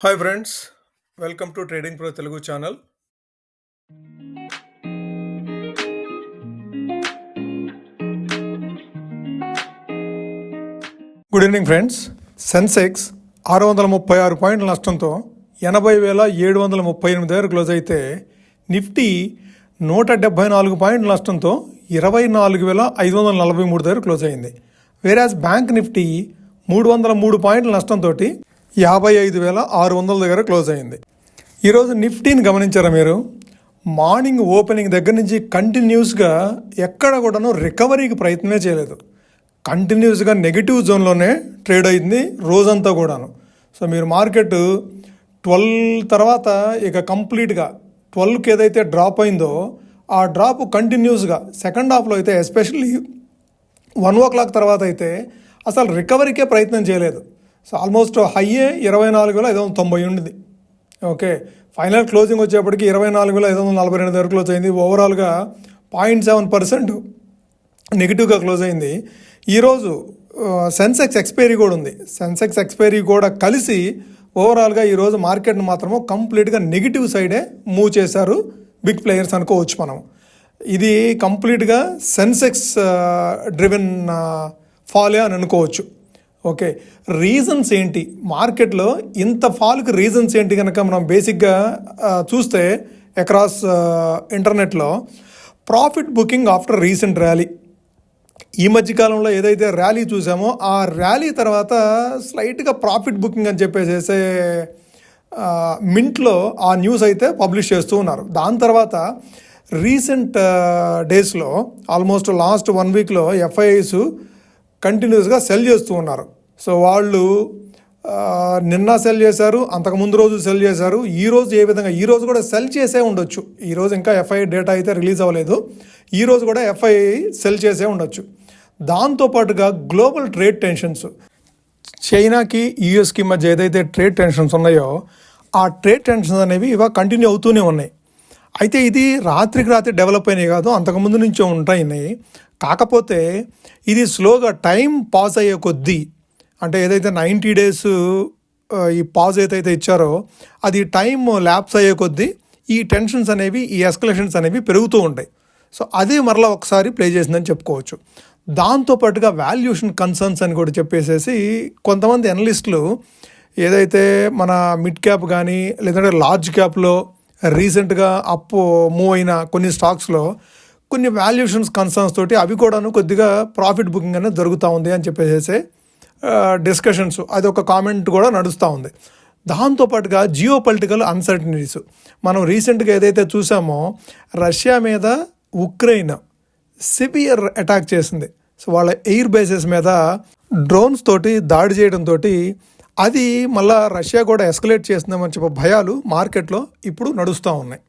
Hi friends, welcome to trading pro Telugu channel. Good evening friends. Sensex 636 పాయింట్ల నష్టంతో 80,738 దగ్గర close అయితే, నిఫ్టీ 174 పాయింట్ల నష్టంతో 24,543 దగ్గర క్లోజ్ అయింది. వేరాజ్ బ్యాంక్ నిఫ్టీ 303 పాయింట్ల నష్టంతో 55,600 దగ్గర క్లోజ్ అయింది. ఈరోజు నిఫ్టీని గమనించారా మీరు? మార్నింగ్ ఓపెనింగ్ దగ్గర నుంచి కంటిన్యూస్గా ఎక్కడ కూడాను రికవరీకి ప్రయత్నమే చేయలేదు. కంటిన్యూస్గా నెగిటివ్ జోన్లోనే ట్రేడ్ అయింది రోజంతా కూడాను. సో మీరు మార్కెట్ 12 తర్వాత ఇక కంప్లీట్గా 12కి ఏదైతే డ్రాప్ అయిందో ఆ డ్రాప్ కంటిన్యూస్గా సెకండ్ హాఫ్లో అయితే, ఎస్పెషల్లీ 1 o'clock తర్వాత అయితే అసలు రికవరీకే ప్రయత్నం చేయలేదు. సో ఆల్మోస్ట్ హైయే 24,590 ఉండింది. ఓకే, ఫైనల్ క్లోజింగ్ వచ్చేప్పటికి 24,542 దగ్గర క్లోజ్ అయింది. ఓవరాల్గా 0.7% నెగిటివ్గా క్లోజ్ అయింది. ఈరోజు సెన్సెక్స్ ఎక్స్పైరీ కూడా ఉంది. సెన్సెక్స్ ఎక్స్పైరీ కూడా కలిసి ఓవరాల్గా ఈరోజు మార్కెట్ను మాత్రము కంప్లీట్గా నెగిటివ్ సైడే మూవ్ చేశారు బిగ్ ప్లేయర్స్ అనుకోవచ్చు మనం. ఇది కంప్లీట్గా సెన్సెక్స్ డ్రివెన్ ఫాలే అని అనుకోవచ్చు. ఓకే, రీజన్స్ ఏంటి మార్కెట్లో ఇంత ఫాల్కి? రీజన్స్ ఏంటి కనుక మనం బేసిక్గా చూస్తే అక్రాస్ ఇంటర్నెట్లో, profit booking after recent rally. ఈ మధ్యకాలంలో ఏదైతే ర్యాలీ చూసామో ఆ ర్యాలీ తర్వాత స్లైట్గా ప్రాఫిట్ బుకింగ్ అని చెప్పేసేసే మింట్లో ఆ న్యూస్ అయితే పబ్లిష్ చేస్తూ ఉన్నారు. దాని తర్వాత రీసెంట్ డేస్లో ఆల్మోస్ట్ లాస్ట్ 1 weekలో ఎఫ్ఐఐస్ కంటిన్యూస్గా సెల్ చేస్తూ ఉన్నారు. సో వాళ్ళు నిన్న సెల్ చేశారు, అంతకుముందు రోజు సెల్ చేశారు. ఈరోజు ఏ విధంగా, ఈరోజు కూడా సెల్ చేసే ఉండొచ్చు. ఈరోజు ఇంకా ఎఫ్ఐఐ డేటా అయితే రిలీజ్ అవ్వలేదు. ఈరోజు కూడా ఎఫ్ఐఐ సెల్ చేసే ఉండొచ్చు. దాంతోపాటుగా గ్లోబల్ ట్రేడ్ టెన్షన్స్, చైనాకి యూఎస్కి మధ్య ఏదైతే ట్రేడ్ టెన్షన్స్ ఉన్నాయో ఆ ట్రేడ్ టెన్షన్స్ అనేవి ఇవా కంటిన్యూ అవుతూనే ఉన్నాయి. అయితే ఇది రాత్రికి రాత్రి డెవలప్ అయినాయి కాదు, అంతకుముందు నుంచే ఉంటాయి. కాకపోతే ఇది స్లోగా టైం పాస్ అయ్యే కొద్దీ, అంటే ఏదైతే 90 days ఈ పాజ్ ఏదైతే ఇచ్చారో అది టైం ల్యాప్స్ అయ్యే కొద్దీ ఈ టెన్షన్స్ అనేవి, ఈ ఎస్కలేషన్స్ అనేవి పెరుగుతూ ఉంటాయి. సో అది మరలా ఒకసారి ప్లే చేసిందని చెప్పుకోవచ్చు. దాంతోపాటుగా వాల్యుయేషన్ కన్సర్న్స్ అని కూడా చెప్పేసేసి కొంతమంది అనలిస్టులు ఏదైతే మన మిడ్ క్యాప్ కానీ లేదంటే లార్జ్ క్యాప్లో రీసెంట్గా అప్ మూవ్ అయిన కొన్ని స్టాక్స్లో కొన్ని వాల్యుయేషన్స్ కన్సర్న్స్ తోటి అవి కూడాను కొద్దిగా ప్రాఫిట్ బుకింగ్ అనేది జరుగుతూ ఉంది అని చెప్పేసి డిస్కషన్స్, అది ఒక కామెంట్ కూడా నడుస్తూ ఉంది. దాంతోపాటుగా జియో పొలిటికల్ అన్సర్టనిటీస్, మనం రీసెంట్గా ఏదైతే చూసామో రష్యా మీద ఉక్రెయిన్ సివియర్ అటాక్ చేసింది. సో వాళ్ళ ఎయిర్ బేసెస్ మీద డ్రోన్స్ తోటి దాడి చేయడంతో అది మళ్ళా రష్యా కూడా ఎస్కలేట్ చేస్తుందని చెప్పే భయాలు మార్కెట్లో ఇప్పుడు నడుస్తూ ఉన్నాయి.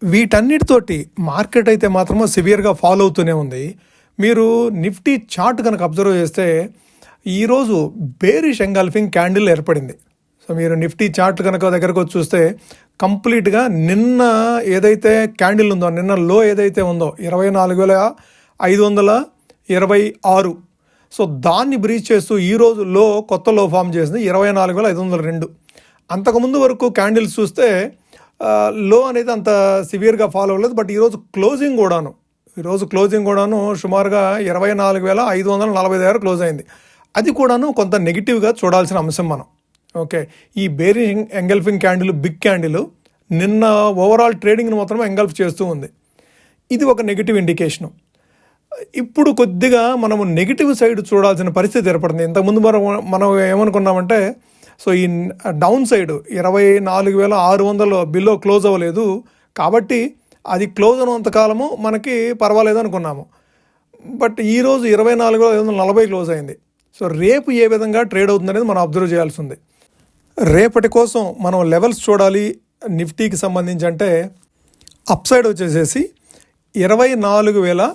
వీటన్నిటితోటి మార్కెట్ అయితే మాత్రమే సివియర్గా ఫాలో అవుతూనే ఉంది. మీరు నిఫ్టీ చార్ట్ కనుక అబ్జర్వ్ చేస్తే ఈరోజు బేరిష్ ఎంగల్ఫింగ్ క్యాండిల్ ఏర్పడింది. సో మీరు నిఫ్టీ చార్ట్ కనుక దగ్గరకు వచ్చి చూస్తే కంప్లీట్గా నిన్న ఏదైతే క్యాండిల్ ఉందో, నిన్న లో ఏదైతే ఉందో 24,526, సో దాన్ని బ్రీచ్ చేస్తూ ఈరోజు లో కొత్త లో ఫామ్ చేసింది 24,502. అంతకుముందు వరకు క్యాండిల్స్ చూస్తే లో అనేది అంత సివియర్గా ఫాలో అవ్వలేదు. బట్ ఈరోజు క్లోజింగ్ కూడాను సుమారుగా 24,540 దగ్గర క్లోజ్ అయింది. అది కూడాను కొంత నెగిటివ్గా చూడాల్సిన అంశం మనం. ఓకే, ఈ bearing engulfing candle, big candle నిన్న ఓవరాల్ ట్రేడింగ్ని మాత్రం ఎంగల్ఫ్ చేస్తూ ఉంది. ఇది ఒక నెగిటివ్ ఇండికేషను. ఇప్పుడు కొద్దిగా మనము నెగిటివ్ సైడ్ చూడాల్సిన పరిస్థితి ఏర్పడింది. ఇంతకుముందు మనం ఏమనుకున్నామంటే, సో ఈ డౌన్ సైడ్ 24,600 బిలో క్లోజ్ అవ్వలేదు కాబట్టి అది క్లోజ్ అయినంత కాలము మనకి పర్వాలేదు అనుకున్నాము. బట్ ఈరోజు 24,540 క్లోజ్ అయింది. సో రేపు ఏ విధంగా ట్రేడ్ అవుతుంది అనేది మనం అబ్జర్వ్ చేయాల్సి ఉంది. రేపటి కోసం మనం లెవెల్స్ చూడాలి నిఫ్టీకి సంబంధించి. అంటే అప్ సైడ్ వచ్చేసేసి 24,670,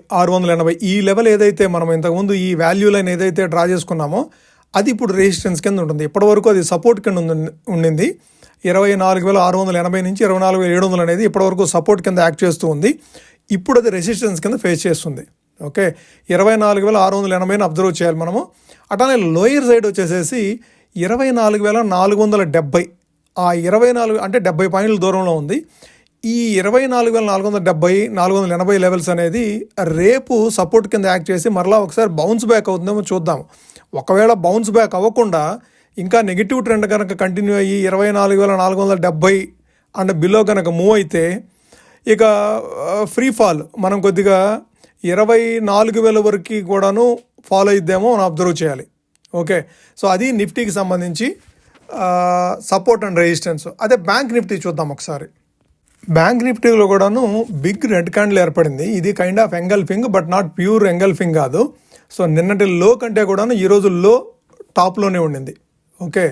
680 ఈ లెవెల్ ఏదైతే మనం ఇంతకుముందు ఈ వాల్యూ లైన్ ఏదైతే డ్రా చేసుకున్నామో అది ఇప్పుడు రెసిస్టెన్స్ కింద ఉంటుంది. ఇప్పటివరకు అది సపోర్ట్ కింద ఉండింది. 24,680 నుంచి 24,700 అనేది ఇప్పటివరకు సపోర్ట్ కింద యాక్ట్ చేస్తూ ఉంది. ఇప్పుడు అది రెసిస్టెన్స్ కింద ఫేస్ చేస్తుంది. ఓకే, 24,680ని అబ్జర్వ్ చేయాలి మనము. అట్లానే లోయర్ సైడ్ వచ్చేసేసి 24,470, ఆ 24 అంటే 70 పాయింట్ల దూరంలో ఉంది. ఈ 24,470, 480 లెవెల్స్ అనేది రేపు సపోర్ట్ కింద యాక్ట్ చేసి మరలా ఒకసారి బౌన్స్ బ్యాక్ అవుతుందేమో చూద్దాం. ఒకవేళ బౌన్స్ బ్యాక్ అవ్వకుండా ఇంకా నెగిటివ్ ట్రెండ్ కనుక కంటిన్యూ అయ్యి 24,470 అండ్ బిలో కనుక మూవ్ అయితే ఇక ఫ్రీ ఫాల్ మనం కొద్దిగా 24,000 వరకు కూడాను ఫాలో అయిద్దేమో మనం అబ్జర్వ్ చేయాలి. ఓకే, సో అది నిఫ్టీకి సంబంధించి సపోర్ట్ అండ్ రెసిస్టెన్స్. అదే బ్యాంక్ నిఫ్టీ చూద్దాం ఒకసారి. బ్యాంక్ నిఫ్టీలో కూడాను బిగ్ రెడ్ క్యాండిల్ ఏర్పడింది. ఇది kind of engulfing but not pure engulfing కాదు. సో నిన్నటి లో కంటే కూడాను ఈరోజు లో టాప్లోనే ఉండింది. ఓకే,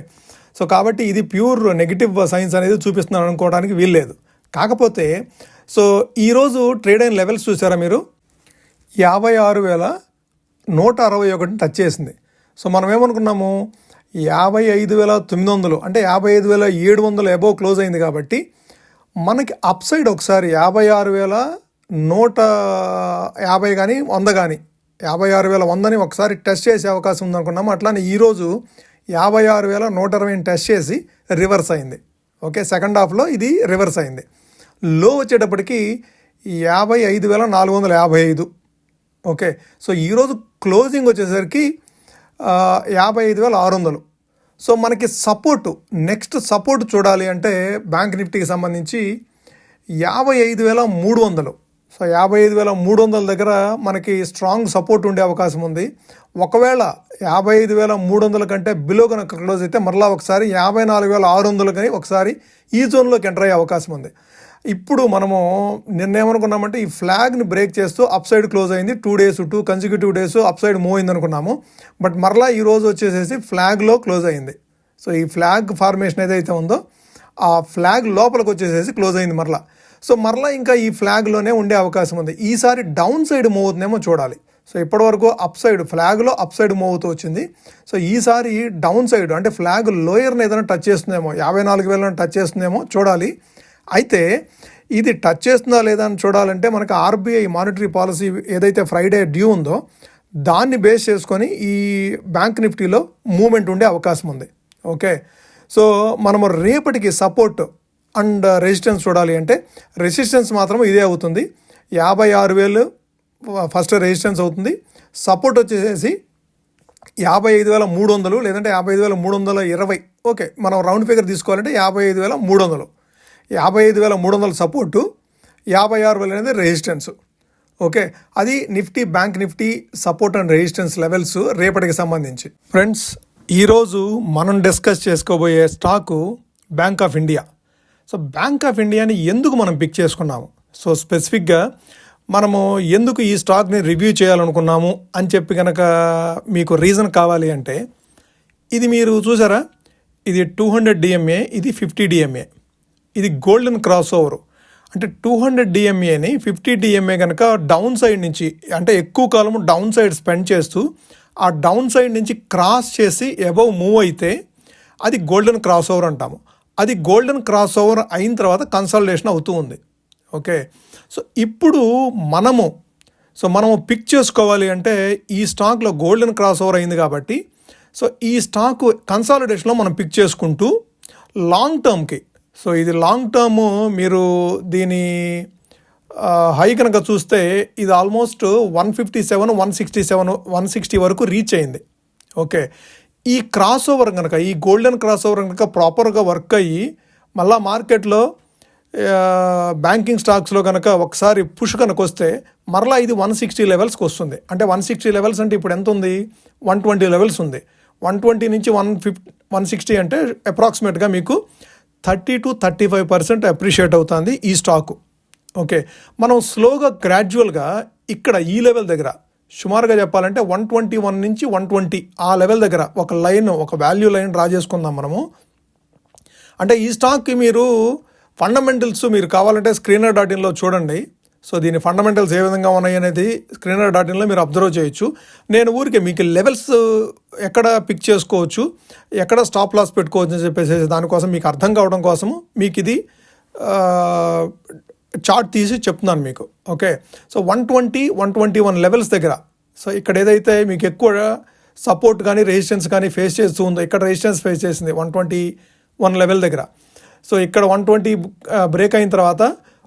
సో కాబట్టి ఇది ప్యూర్ నెగిటివ్ సైన్స్ అనేది చూపిస్తున్నాను అనుకోవడానికి వీల్లేదు. కాకపోతే సో ఈరోజు ట్రేడ్ అయిన లెవెల్స్ చూసారా మీరు, 56,161 టచ్ చేసింది. సో మనం ఏమనుకున్నాము 55,900 అంటే 55,700 అబోవ్ క్లోజ్ అయింది. కాబట్టి మనకి అప్ సైడ్ ఒకసారి 56,150 కానీ 100 కానీ 56,100ని ఒకసారి టెస్ట్ చేసే అవకాశం ఉందనుకున్నాము. అట్లానే ఈరోజు 56,120ని టెస్ట్ చేసి రివర్స్ అయింది. ఓకే, సెకండ్ హాఫ్లో ఇది రివర్స్ అయింది. లో వచ్చేటప్పటికి 55,455. ఓకే, సో ఈరోజు క్లోజింగ్ వచ్చేసరికి 55,600. సో మనకి సపోర్టు నెక్స్ట్ సపోర్ట్ చూడాలి అంటే బ్యాంక్ నిఫ్టీకి సంబంధించి 55,300. సో 55,300 దగ్గర మనకి స్ట్రాంగ్ సపోర్ట్ ఉండే అవకాశం ఉంది. ఒకవేళ 55,300 కంటే బిలో కనుక క్లోజ్ అయితే మరలా ఒకసారి 54,600 కానీ ఒకసారి ఈ జోన్లోకి ఎంటర్ అయ్యే అవకాశం ఉంది. ఇప్పుడు మనము నిన్నేమనుకున్నామంటే ఈ ఫ్లాగ్ని బ్రేక్ చేస్తూ అప్ సైడ్ క్లోజ్ అయింది. 2 consecutive days up side move అయింది అనుకున్నాము. బట్ మరలా ఈరోజు వచ్చేసేసి ఫ్లాగ్లో క్లోజ్ అయింది. సో ఈ ఫ్లాగ్ ఫార్మేషన్ ఏదైతే ఉందో ఆ ఫ్లాగ్ లోపలికి వచ్చేసేసి క్లోజ్ అయింది మరలా. సో మరలా ఇంకా ఈ ఫ్లాగ్లోనే ఉండే అవకాశం ఉంది. ఈసారి డౌన్ సైడ్ మూవ్ అవుతుందేమో చూడాలి. సో ఇప్పటివరకు అప్ సైడ్ ఫ్లాగ్లో అప్ సైడ్ మూవ్ అవుతూ వచ్చింది. సో ఈసారి డౌన్ సైడ్ అంటే ఫ్లాగ్ లోయర్ని ఏదైనా టచ్ చేస్తుందేమో, 54,000 టచ్ చేస్తుందేమో చూడాలి. అయితే ఇది టచ్ చేస్తుందా లేదా అని చూడాలంటే మనకి ఆర్బీఐ మానిటరీ పాలసీ ఏదైతే ఫ్రైడే డ్యూ ఉందో దాన్ని బేస్ చేసుకొని ఈ బ్యాంక్ నిఫ్టీలో మూమెంట్ ఉండే అవకాశం ఉంది. ఓకే, సో మనము రేపటికి సపోర్ట్ అండ్ రెసిస్టెన్స్ చూడాలి అంటే రెసిస్టెన్స్ మాత్రం ఇదే అవుతుంది. 56,000 ఫస్ట్ రెసిస్టెన్స్ అవుతుంది. సపోర్ట్ వచ్చేసి 55,300 లేదంటే 55,320. ఓకే, మనం రౌండ్ ఫిగర్ తీసుకోవాలంటే 55,300. 55,300 సపోర్టు, 56,000 అనేది రెసిస్టెన్స్. ఓకే, అది Nifty bank Nifty support and resistance levels రేపటికి సంబంధించి. ఫ్రెండ్స్, ఈరోజు మనం డిస్కస్ చేసుకోబోయే stock bank of India. So bank of ఇండియాని ఎందుకు మనం పిక్ చేసుకున్నాము, సో స్పెసిఫిక్గా మనము ఎందుకు ఈ స్టాక్ని రివ్యూ చేయాలనుకున్నాము అని చెప్పి కనుక మీకు రీజన్ కావాలి అంటే ఇది మీరు చూసారా, ఇది 200 DMA, ఇది 50 DMA. ఇది గోల్డెన్ క్రాస్ ఓవర్. అంటే 200 DMAని 50 DMA కనుక డౌన్ సైడ్ నుంచి అంటే ఎక్కువ కాలం డౌన్ సైడ్ స్పెండ్ చేస్తూ ఆ డౌన్ సైడ్ నుంచి క్రాస్ చేసి అబవ్ మూవ్ అయితే అది గోల్డెన్ క్రాస్ ఓవర్ అంటాము. అది గోల్డెన్ క్రాస్ ఓవర్ అయిన తర్వాత కన్సల్టేషన్ అవుతూ ఉంది. ఓకే, సో ఇప్పుడు మనము పిక్ చేసుకోవాలి అంటే ఈ స్టాక్లో గోల్డెన్ క్రాస్ ఓవర్ అయింది కాబట్టి సో ఈ స్టాక్ కన్సాలిడేషన్లో మనం పిక్ చేసుకుంటూ లాంగ్ టర్మ్కి, సో ఇది లాంగ్ టర్మ్ మీరు దీని హై కనుక చూస్తే ఇది ఆల్మోస్ట్ 157, 167, 160 వరకు రీచ్ అయింది. ఓకే, ఈ క్రాస్ ఓవర్ కనుక ఈ గోల్డెన్ క్రాస్ ఓవర్ కనుక ప్రాపర్గా వర్క్ అయ్యి మళ్ళా మార్కెట్లో బ్యాంకింగ్ స్టాక్స్లో కనుక ఒకసారి పుష్ కనుక వస్తే మరలా ఇది 160 లెవెల్స్కి వస్తుంది. అంటే 160 లెవెల్స్ అంటే ఇప్పుడు ఎంత ఉంది, 120 లెవెల్స్ ఉంది. 120 నుంచి 160 అంటే అప్రాక్సిమేట్గా మీకు 30 to 35% అప్రిషియేట్ అవుతుంది ఈ స్టాకు. ఓకే, మనం స్లోగా గ్రాడ్యువల్గా ఇక్కడ ఈ లెవెల్ దగ్గర సుమారుగా చెప్పాలంటే 121 నుంచి 120 ఆ లెవెల్ దగ్గర ఒక లైన్, ఒక వాల్యూ లైన్ డ్రా చేసుకుందాం మనము. అంటే ఈ స్టాక్కి మీరు ఫండమెంటల్స్ మీరు కావాలంటే screener.inలో చూడండి. సో దీని ఫండమెంటల్స్ ఏ విధంగా ఉన్నాయి అనేది screener.inలో మీరు అబ్జర్వ్ చేయొచ్చు. నేను ఊరికే మీకు లెవెల్స్ ఎక్కడ పిక్ చేసుకోవచ్చు, ఎక్కడ స్టాప్ లాస్ పెట్టుకోవచ్చు అని చెప్పేసి దానికోసం మీకు అర్థం కావడం కోసము మీకు ఇది చార్ట్ తీసి చెప్తున్నాను మీకు. ఓకే, సో 120, 121 లెవెల్స్ దగ్గర, సో ఇక్కడ ఏదైతే మీకు ఎక్కువ సపోర్ట్ కానీ రెసిస్టెన్స్ కానీ ఫేస్ చేస్తూ ఉందో, ఇక్కడ రెసిస్టెన్స్ ఫేస్ చేసింది 121 లెవెల్ దగ్గర. సో ఇక్కడ 120 బ్రేక్ అయిన తర్వాత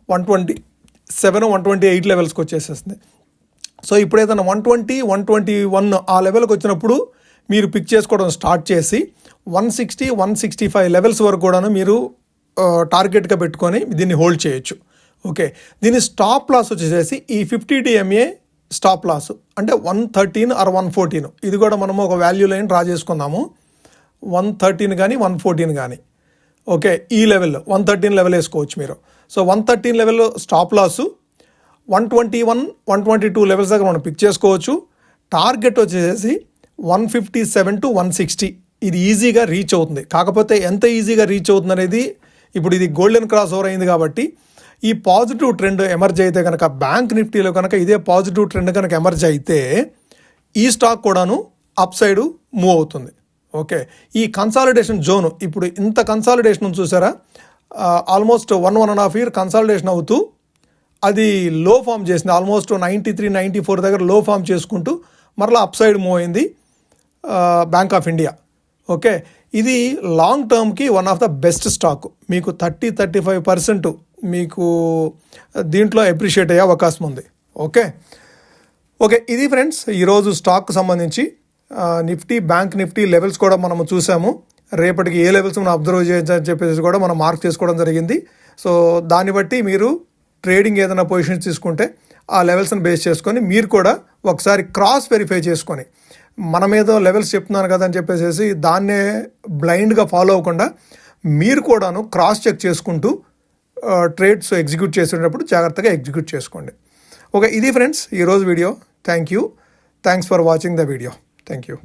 127, 128 లెవెల్స్కి వచ్చేసేసింది. సో ఇప్పుడు ఏదైనా 120, 121 ఆ లెవెల్కి వచ్చినప్పుడు మీరు పిక్ చేసుకోవడం స్టార్ట్ చేసి 160, 165 లెవెల్స్ వరకు కూడాను మీరు టార్గెట్గా పెట్టుకొని దీన్ని హోల్డ్ చేయొచ్చు. ఓకే, దీని స్టాప్ లాస్ వచ్చేసి ఈ 50 DMA స్టాప్ లాస్ అంటే 113 ఆర్ 114. ఇది కూడా మనము ఒక వాల్యూ లైన్ డ్రా చేసుకుందాము. 113 కానీ 114 కానీ. ఓకే, ఈ లెవెల్ 113 లెవెల్ వేసుకోవచ్చు మీరు. So 113 level stop loss, 121, 122 levels దగ్గర మనం పిక్ చేసుకోవచ్చు. టార్గెట్ వచ్చేసి 157 to 160. ఇది ఈజీగా రీచ్ అవుతుంది. కాకపోతే ఎంత ఈజీగా రీచ్ అవుతుంది అనేది, ఇప్పుడు ఇది గోల్డెన్ క్రాస్ ఓవర్ అయింది కాబట్టి ఈ పాజిటివ్ ట్రెండ్ ఎమర్జ్ అయితే కనుక, బ్యాంక్ నిఫ్టీలో కనుక ఇదే పాజిటివ్ ట్రెండ్ కనుక ఎమర్జ్ అయితే ఈ స్టాక్ కూడాను అప్ సైడ్ మూవ్ అవుతుంది. ఓకే, ఈ కన్సాలిడేషన్ జోను, ఇప్పుడు ఇంత కన్సాలిడేషన్ చూసారా, ఆల్మోస్ట్ 1.5 year కన్సాలిడేషన్ అవుతూ అది లో ఫామ్ చేసింది. ఆల్మోస్ట్ 93, 94 దగ్గర లో ఫామ్ చేసుకుంటూ మరలా అప్ సైడ్ మూవ్ అయింది బ్యాంక్ ఆఫ్ ఇండియా. ఓకే, ఇది లాంగ్ టర్మ్కి one of the best stock. మీకు 30-35% మీకు దీంట్లో అప్రిషియేట్ అయ్యే అవకాశం ఉంది. ఓకే, ఇది ఫ్రెండ్స్ ఈరోజు స్టాక్ సంబంధించి నిఫ్టీ, బ్యాంక్ నిఫ్టీ లెవెల్స్ కూడా మనము చూసాము. రేపటికి ఏ లెవెల్స్ మనం అబ్జర్వ్ చేయొచ్చని చెప్పేసి కూడా మనం మార్క్ చేసుకోవడం జరిగింది. సో దాన్ని బట్టి మీరు ట్రేడింగ్ ఏదైనా పొజిషన్స్ తీసుకుంటే ఆ లెవెల్స్ని బేస్ చేసుకొని మీరు కూడా ఒకసారి క్రాస్ వెరిఫై చేసుకొని, మన మీద లెవెల్స్ చెప్తున్నాను కదా అని చెప్పేసి దాన్నే బ్లైండ్గా ఫాలో అవ్వకుండా మీరు కూడాను క్రాస్ చెక్ చేసుకుంటూ ట్రేడ్స్ ఎగ్జిక్యూట్ చేసేటప్పుడు జాగ్రత్తగా ఎగ్జిక్యూట్ చేసుకోండి. ఓకే, ఇది ఫ్రెండ్స్ ఈరోజు video. Thanks for watching the video. Thank you.